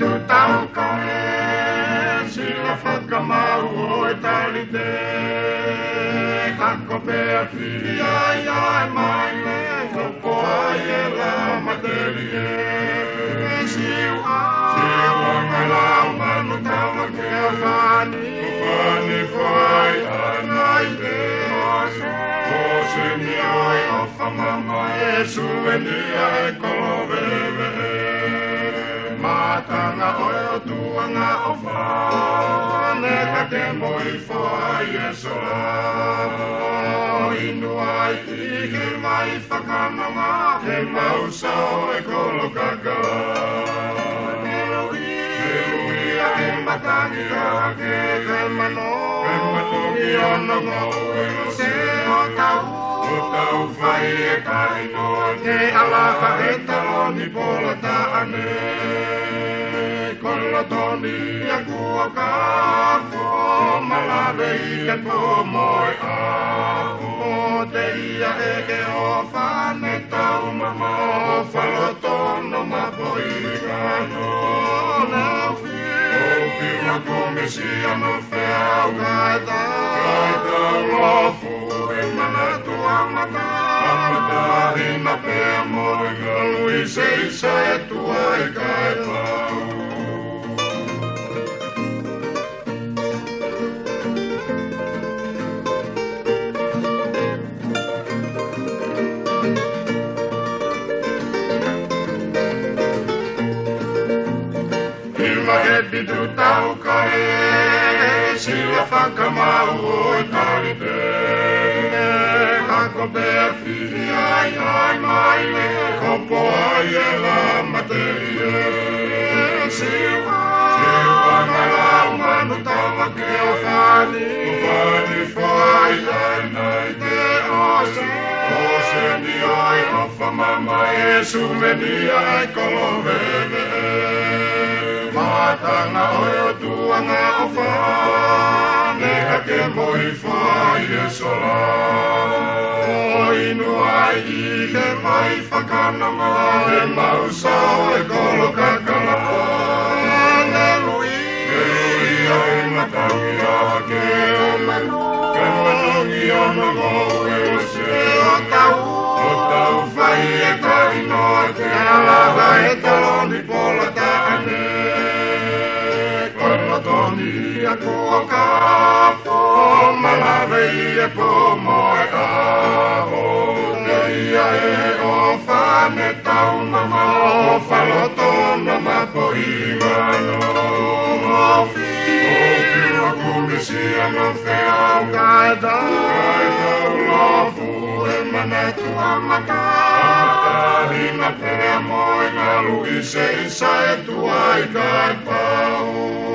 tu tau kae sila whakamau o e tali te kako pea whiri ai ai mai le kopo ai e la materi e siwa ngai lau manu tawa ke o whani whai anai te se ni ai o whamama e sueni ai kolowewe matanga oe o tuanga o whane ka te moi whai e sola inu ai he mai whakamanga he mausa o e kolo kakala Eluia e matangi a ke matongi ono ngoe se o tau whai e kai noa te alaka e taloni pola taane Kolla toni a kua kafo malawe i ke po moi a o te ia e ke o whane tau mama o whalotono mapo i kano o whina komisia no wheau kai tau lofu e mana tua mata hina pea moi galu i seisa e tua i kai pau Hebi tu tau kae sila whakamau o e tali te kako pea whiri ai ai mai le kopo ai e la materi e siwa ngai lau manu tawa ke o whani whai anai te ose ni ai o whamama e sumeni ai kolowewe Matanga oe o tuanga o whane ka ke moi whai e sola O inu ai I he mai whakananga e mausa o e kolo kakala Eluia e matangi a ke manongi ono ngoe o se o tau whai e kai noa te alaka e taloni pola taane Toni a kua kafo malawe I e po moe aho Ia e o whane tau mama o whalotono mapo I ngano O whina kumisia no wheau kai tau lofu e mana tua mata hina pea moe ngalu I seisa e tua I kai pau